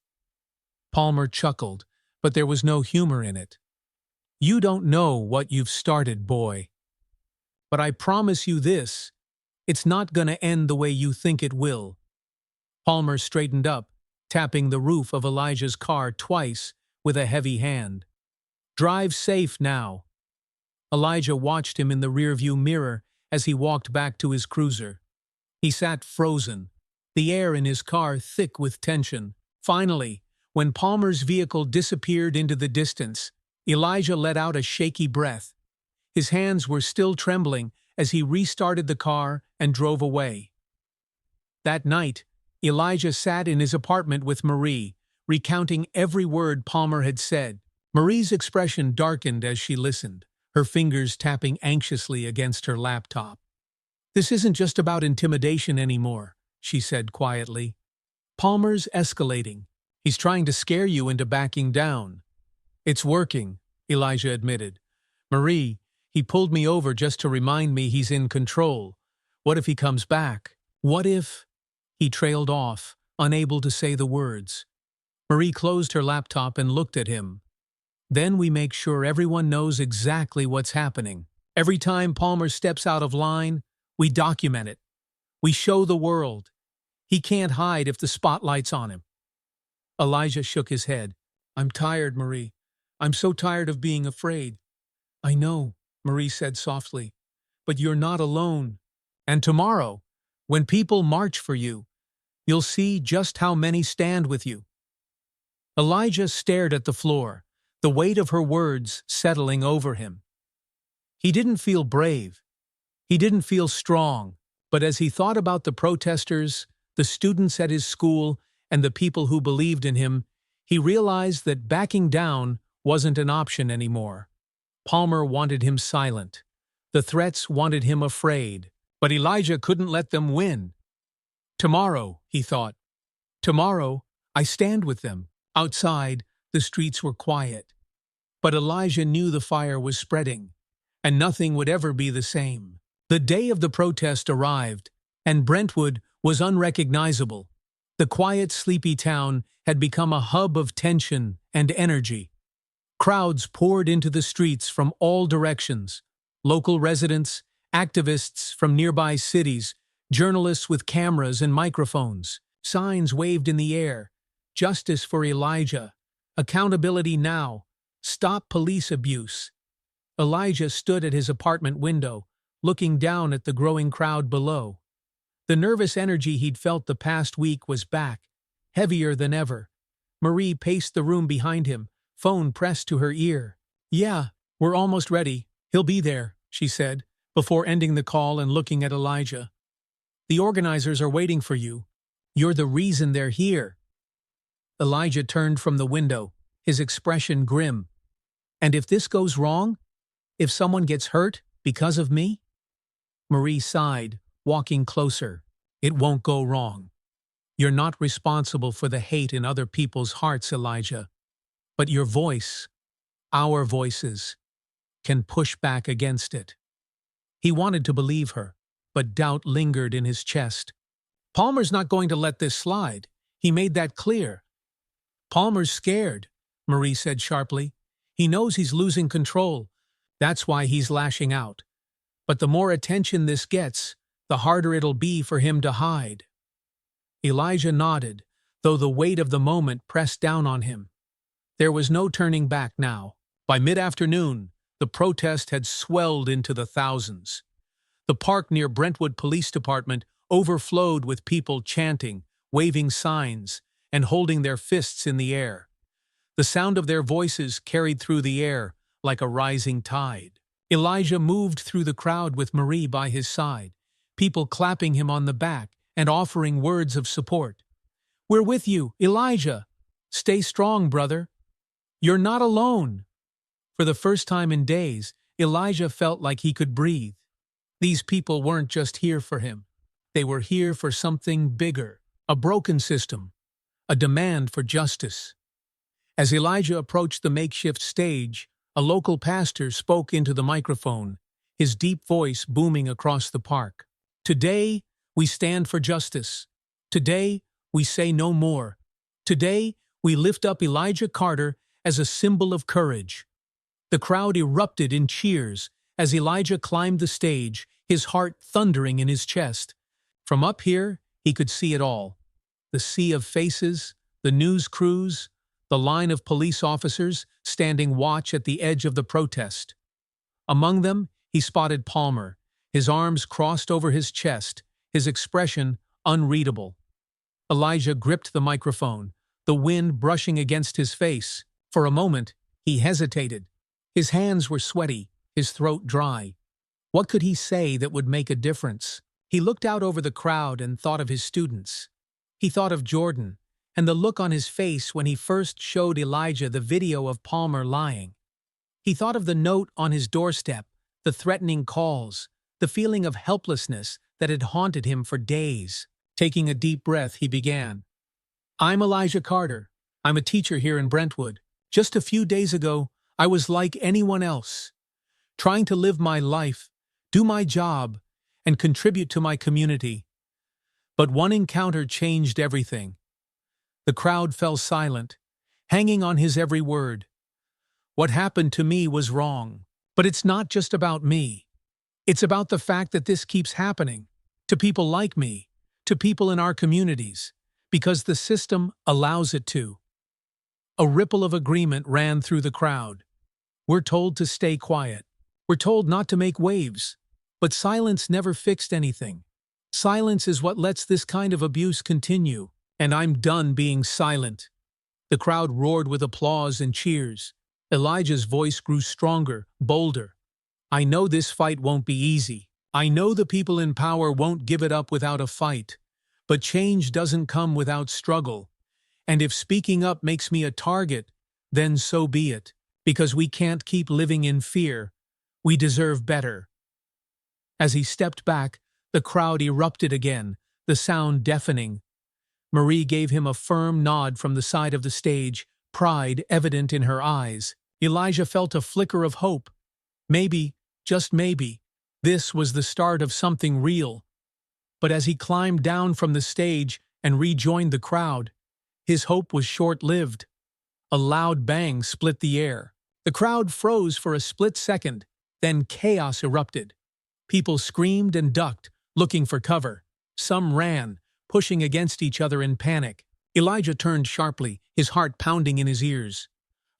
Palmer chuckled, but there was no humor in it. "You don't know what you've started, boy. But I promise you this, it's not gonna end the way you think it will." Palmer straightened up, tapping the roof of Elijah's car twice with a heavy hand. "Drive safe now." Elijah watched him in the rearview mirror as he walked back to his cruiser. He sat frozen, the air in his car thick with tension. Finally, when Palmer's vehicle disappeared into the distance, Elijah let out a shaky breath. His hands were still trembling as he restarted the car and drove away. That night, Elijah sat in his apartment with Marie, recounting every word Palmer had said. Marie's expression darkened as she listened, her fingers tapping anxiously against her laptop. "This isn't just about intimidation anymore," she said quietly. "Palmer's escalating. He's trying to scare you into backing down." "It's working," Elijah admitted. "Marie, he pulled me over just to remind me he's in control. What if he comes back? What if—" He trailed off, unable to say the words. Marie closed her laptop and looked at him. "Then we make sure everyone knows exactly what's happening. Every time Palmer steps out of line, we document it. We show the world. He can't hide if the spotlight's on him." Elijah shook his head. "I'm tired, Marie. I'm so tired of being afraid." "I know," Marie said softly, "but you're not alone. And tomorrow, when people march for you, you'll see just how many stand with you." Elijah stared at the floor, the weight of her words settling over him. He didn't feel brave. He didn't feel strong, but as he thought about the protesters, the students at his school, and the people who believed in him, he realized that backing down wasn't an option anymore. Palmer wanted him silent. The threats wanted him afraid, but Elijah couldn't let them win. "Tomorrow," he thought. "Tomorrow, I stand with them." Outside, the streets were quiet. But Elijah knew the fire was spreading, and nothing would ever be the same. The day of the protest arrived, and Brentwood was unrecognizable. The quiet, sleepy town had become a hub of tension and energy. Crowds poured into the streets from all directions. Local residents, activists from nearby cities, journalists with cameras and microphones. Signs waved in the air. "Justice for Elijah. Accountability now. Stop police abuse." Elijah stood at his apartment window, looking down at the growing crowd below. The nervous energy he'd felt the past week was back, heavier than ever. Marie paced the room behind him, phone pressed to her ear. "Yeah, we're almost ready. He'll be there," she said, before ending the call and looking at Elijah. "The organizers are waiting for you. You're the reason they're here." Elijah turned from the window, his expression grim. "And if this goes wrong? If someone gets hurt because of me?" Marie sighed, walking closer. "It won't go wrong. You're not responsible for the hate in other people's hearts, Elijah. But your voice, our voices, can push back against it." He wanted to believe her, but doubt lingered in his chest. "Palmer's not going to let this slide. He made that clear." "Palmer's scared," Marie said sharply. "He knows he's losing control. That's why he's lashing out. But the more attention this gets, the harder it'll be for him to hide." Elijah nodded, though the weight of the moment pressed down on him. There was no turning back now. By mid-afternoon, the protest had swelled into the thousands. The park near Brentwood Police Department overflowed with people chanting, waving signs, and holding their fists in the air. The sound of their voices carried through the air like a rising tide. Elijah moved through the crowd with Marie by his side, people clapping him on the back and offering words of support. "We're with you, Elijah. Stay strong, brother. You're not alone." For the first time in days, Elijah felt like he could breathe. These people weren't just here for him. They were here for something bigger, a broken system, a demand for justice. As Elijah approached the makeshift stage, a local pastor spoke into the microphone, his deep voice booming across the park. "Today, we stand for justice. Today, we say no more. Today, we lift up Elijah Carter as a symbol of courage." The crowd erupted in cheers as Elijah climbed the stage, his heart thundering in his chest. From up here, he could see it all. The sea of faces, the news crews, the line of police officers standing watch at the edge of the protest. Among them, he spotted Palmer, his arms crossed over his chest, his expression unreadable. Elijah gripped the microphone, the wind brushing against his face. For a moment, he hesitated. His hands were sweaty, his throat dry. What could he say that would make a difference? He looked out over the crowd and thought of his students. He thought of Jordan, and the look on his face when he first showed Elijah the video of Palmer lying. He thought of the note on his doorstep, the threatening calls, the feeling of helplessness that had haunted him for days. Taking a deep breath, he began. "I'm Elijah Carter. I'm a teacher here in Brentwood. Just a few days ago, I was like anyone else, trying to live my life, do my job, and contribute to my community. But one encounter changed everything." The crowd fell silent, hanging on his every word. "What happened to me was wrong. But it's not just about me. It's about the fact that this keeps happening, to people like me, to people in our communities, because the system allows it to." A ripple of agreement ran through the crowd. We're told to stay quiet. We're told not to make waves. But silence never fixed anything. Silence is what lets this kind of abuse continue. And I'm done being silent. The crowd roared with applause and cheers. Elijah's voice grew stronger, bolder. "I know this fight won't be easy. I know the people in power won't give it up without a fight. But change doesn't come without struggle. And if speaking up makes me a target, then so be it. Because we can't keep living in fear. We deserve better." As he stepped back, the crowd erupted again, the sound deafening. Marie gave him a firm nod from the side of the stage, pride evident in her eyes. Elijah felt a flicker of hope. Maybe, just maybe, this was the start of something real. But as he climbed down from the stage and rejoined the crowd, his hope was short-lived. A loud bang split the air. The crowd froze for a split second, then chaos erupted. People screamed and ducked, looking for cover. Some ran, pushing against each other in panic. Elijah turned sharply, his heart pounding in his ears.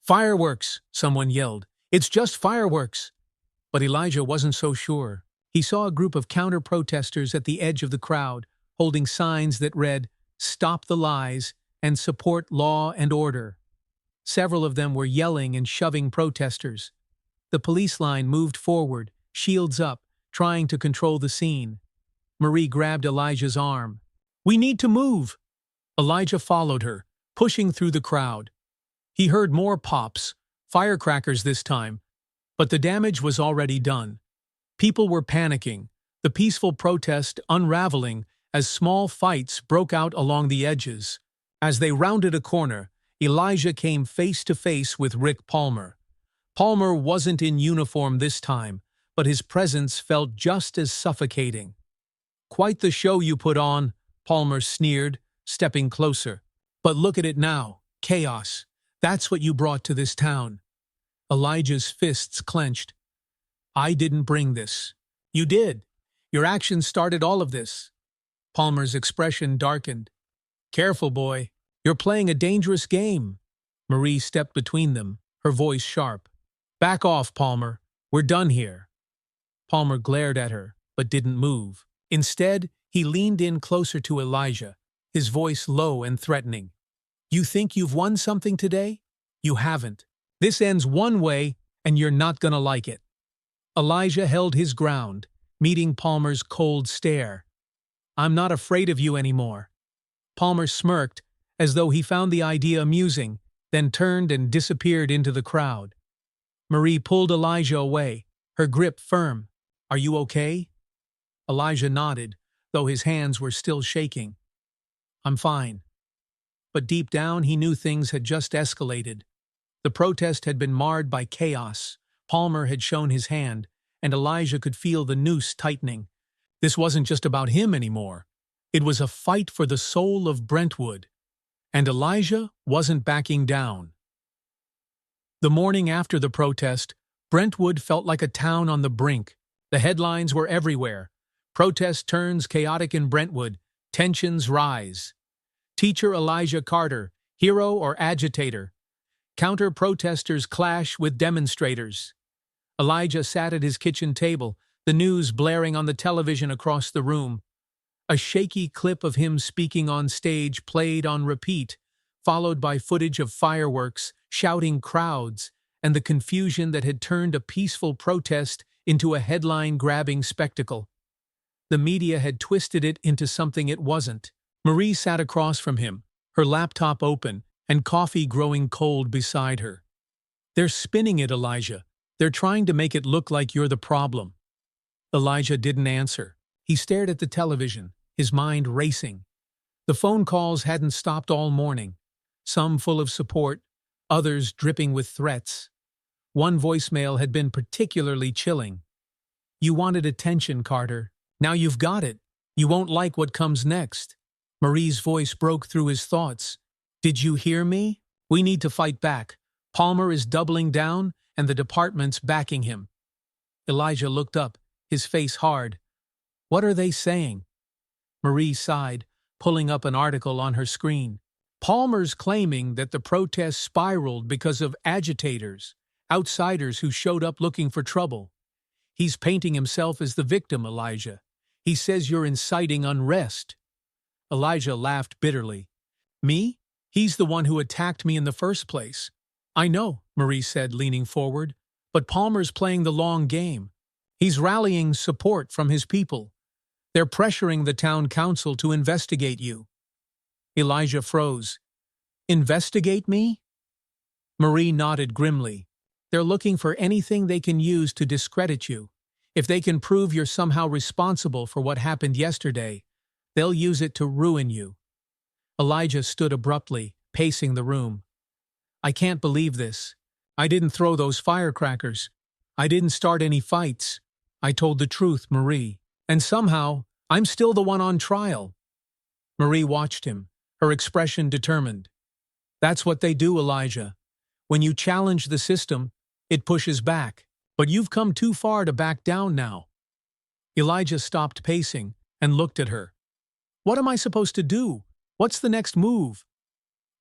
"Fireworks!" someone yelled. "It's just fireworks!" But Elijah wasn't so sure. He saw a group of counter-protesters at the edge of the crowd, holding signs that read, "Stop the lies," and "Support law and order." Several of them were yelling and shoving protesters. The police line moved forward, shields up, trying to control the scene. Marie grabbed Elijah's arm. "We need to move!" Elijah followed her, pushing through the crowd. He heard more pops, firecrackers this time, but the damage was already done. People were panicking, the peaceful protest unraveling as small fights broke out along the edges. As they rounded a corner, Elijah came face to face with Rick Palmer. Palmer wasn't in uniform this time, but his presence felt just as suffocating. "Quite the show you put on," Palmer sneered, stepping closer. "But look at it now, chaos. That's what you brought to this town." Elijah's fists clenched. "I didn't bring this." "You did. Your actions started all of this." Palmer's expression darkened. "Careful, boy. You're playing a dangerous game." Marie stepped between them, her voice sharp. "Back off, Palmer. We're done here." Palmer glared at her, but didn't move. Instead, he leaned in closer to Elijah, his voice low and threatening. "You think you've won something today? You haven't. This ends one way, and you're not gonna like it." Elijah held his ground, meeting Palmer's cold stare. "I'm not afraid of you anymore." Palmer smirked, as though he found the idea amusing, then turned and disappeared into the crowd. Marie pulled Elijah away, her grip firm. "Are you okay?" Elijah nodded, though his hands were still shaking. "I'm fine." But deep down he knew things had just escalated. The protest had been marred by chaos. Palmer had shown his hand, and Elijah could feel the noose tightening. This wasn't just about him anymore. It was a fight for the soul of Brentwood. And Elijah wasn't backing down. The morning after the protest, Brentwood felt like a town on the brink. The headlines were everywhere. Protest turns chaotic in Brentwood. Tensions rise. Teacher Elijah Carter, Hero or agitator? Counter-protesters clash with demonstrators. Elijah sat at his kitchen table, the news blaring on the television across the room. A shaky clip of him speaking on stage played on repeat, followed by footage of fireworks, shouting crowds, and the confusion that had turned a peaceful protest into a headline-grabbing spectacle. The media had twisted it into something it wasn't. Marie sat across from him, her laptop open, and coffee growing cold beside her. They're spinning it, Elijah. They're trying to make it look like you're the problem. Elijah didn't answer. He stared at the television, his mind racing. The phone calls hadn't stopped all morning, some full of support, others dripping with threats. One voicemail had been particularly chilling. "You wanted attention, Carter. Now you've got it. You won't like what comes next." Marie's voice broke through his thoughts. "Did you hear me? We need to fight back. Palmer is doubling down, and the department's backing him." Elijah looked up, his face hard. "What are they saying?" Marie sighed, pulling up an article on her screen. "Palmer's claiming that the protests spiraled because of agitators, outsiders who showed up looking for trouble. He's painting himself as the victim, Elijah. He says you're inciting unrest." Elijah laughed bitterly. "Me? He's the one who attacked me in the first place." "I know," Marie said, leaning forward, "but Palmer's playing the long game. He's rallying support from his people. They're pressuring the town council to investigate you." Elijah froze. "Investigate me?" Marie nodded grimly. "They're looking for anything they can use to discredit you. If they can prove you're somehow responsible for what happened yesterday, they'll use it to ruin you." Elijah stood abruptly, pacing the room. "I can't believe this. I didn't throw those firecrackers. I didn't start any fights. I told the truth, Marie. And somehow, I'm still the one on trial." Marie watched him, her expression determined. "That's what they do, Elijah. When you challenge the system, it pushes back. But you've come too far to back down now." Elijah stopped pacing and looked at her. "What am I supposed to do? What's the next move?"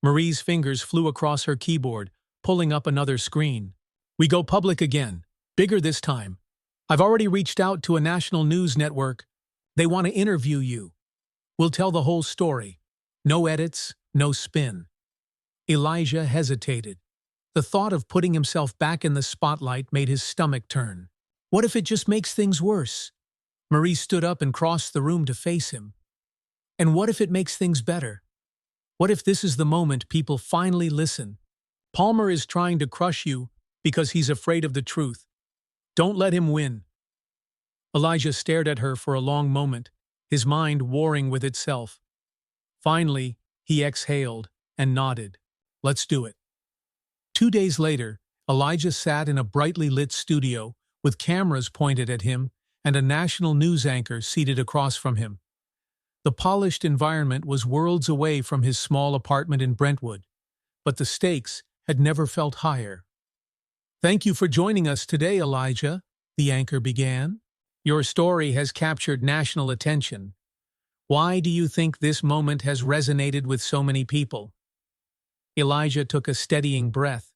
Marie's fingers flew across her keyboard, pulling up another screen. "We go public again. Bigger this time. I've already reached out to a national news network. They want to interview you. We'll tell the whole story. No edits, no spin." Elijah hesitated. The thought of putting himself back in the spotlight made his stomach turn. What if it just makes things worse? Marie stood up and crossed the room to face him. And what if it makes things better? What if this is the moment people finally listen? Palmer is trying to crush you because he's afraid of the truth. Don't let him win. Elijah stared at her for a long moment, his mind warring with itself. Finally, he exhaled and nodded. "Let's do it." 2 days later, Elijah sat in a brightly lit studio with cameras pointed at him and a national news anchor seated across from him. The polished environment was worlds away from his small apartment in Brentwood, but the stakes had never felt higher. "Thank you for joining us today, Elijah," the anchor began. "Your story has captured national attention. Why do you think this moment has resonated with so many people?" Elijah took a steadying breath.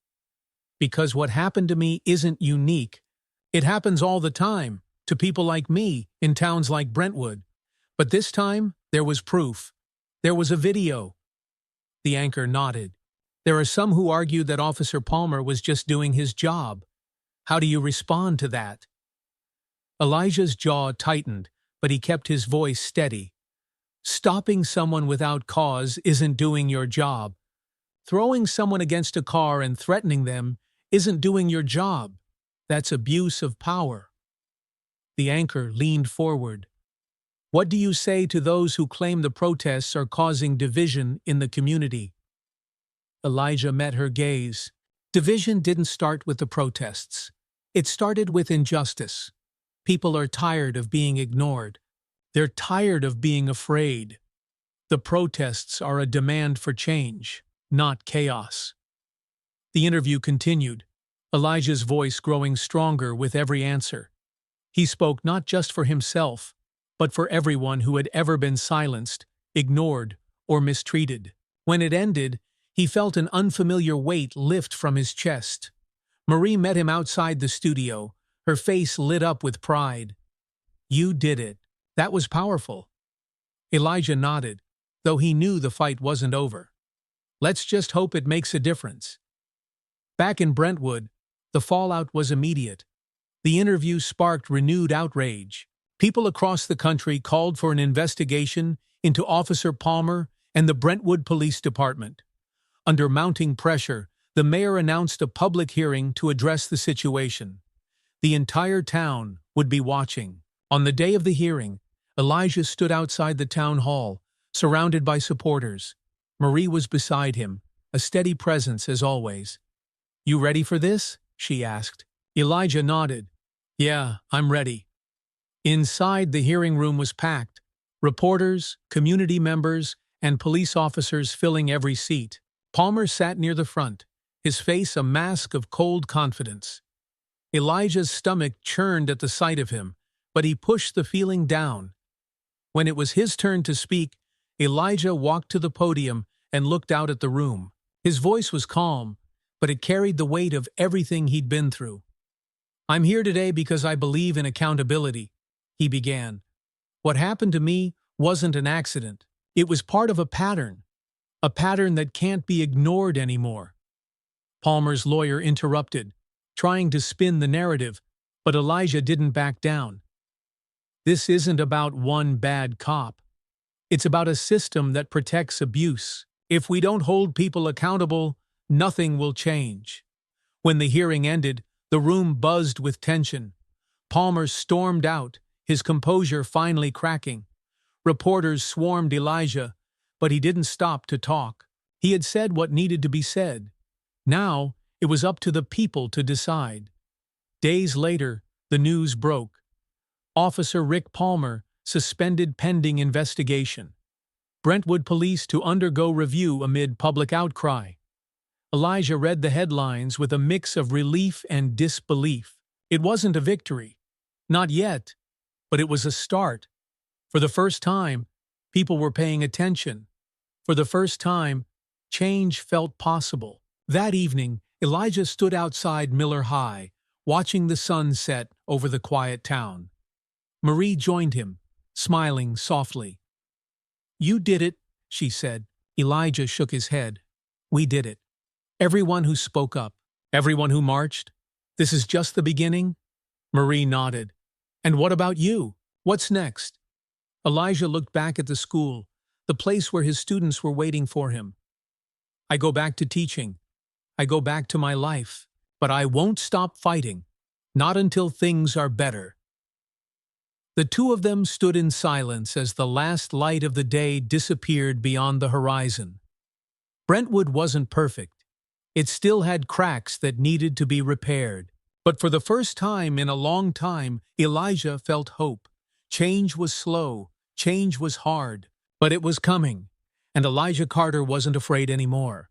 "Because what happened to me isn't unique. It happens all the time, to people like me, in towns like Brentwood. But this time, there was proof. There was a video." The anchor nodded. "There are some who argue that Officer Palmer was just doing his job. How do you respond to that?" Elijah's jaw tightened, but he kept his voice steady. "Stopping someone without cause isn't doing your job. Throwing someone against a car and threatening them isn't doing your job. That's abuse of power." The anchor leaned forward. "What do you say to those who claim the protests are causing division in the community?" Elijah met her gaze. Division didn't start with the protests. It started with injustice. People are tired of being ignored. They're tired of being afraid. The protests are a demand for change, not chaos. The interview continued, Elijah's voice growing stronger with every answer. He spoke not just for himself, but for everyone who had ever been silenced, ignored, or mistreated. When it ended, He felt an unfamiliar weight lift from his chest. Marie met him outside the studio, her face lit up with pride. "You did it. That was powerful." Elijah nodded, though he knew the fight wasn't over. "Let's just hope it makes a difference." Back in Brentwood, the fallout was immediate. The interview sparked renewed outrage. People across the country called for an investigation into Officer Palmer and the Brentwood Police Department. Under mounting pressure, the mayor announced a public hearing to address the situation. The entire town would be watching. On the day of the hearing, Elijah stood outside the town hall, surrounded by supporters. Marie was beside him, a steady presence as always. "You ready for this?" she asked. Elijah nodded. "Yeah, I'm ready." Inside, the hearing room was packed. Reporters, community members, and police officers filling every seat. Palmer sat near the front, his face a mask of cold confidence. Elijah's stomach churned at the sight of him, but he pushed the feeling down. When it was his turn to speak, Elijah walked to the podium and looked out at the room. His voice was calm, but it carried the weight of everything he'd been through. "I'm here today because I believe in accountability," he began. "What happened to me wasn't an accident. It was part of a pattern that can't be ignored anymore." Palmer's lawyer interrupted, trying to spin the narrative, but Elijah didn't back down. "This isn't about one bad cop. It's about a system that protects abuse. If we don't hold people accountable, nothing will change." When the hearing ended, the room buzzed with tension. Palmer stormed out, his composure finally cracking. Reporters swarmed Elijah, but he didn't stop to talk. He had said what needed to be said. Now, it was up to the people to decide. Days later, the news broke. Officer Rick Palmer suspended pending investigation. Brentwood police to undergo review amid public outcry. Elijah read the headlines with a mix of relief and disbelief. It wasn't a victory. Not yet, but it was a start. For the first time, people were paying attention. For the first time, change felt possible. That evening, Elijah stood outside Miller High, watching the sun set over the quiet town. Marie joined him, smiling softly. "You did it," she said. Elijah shook his head. "We did it. Everyone who spoke up, everyone who marched. This is just the beginning." Marie nodded. "And what about you? What's next?" Elijah looked back at the school, the place where his students were waiting for him. "I go back to teaching. I go back to my life. But I won't stop fighting. Not until things are better." The two of them stood in silence as the last light of the day disappeared beyond the horizon. Brentwood wasn't perfect. It still had cracks that needed to be repaired. But for the first time in a long time, Elijah felt hope. Change was slow, change was hard, but it was coming, and Elijah Carter wasn't afraid anymore.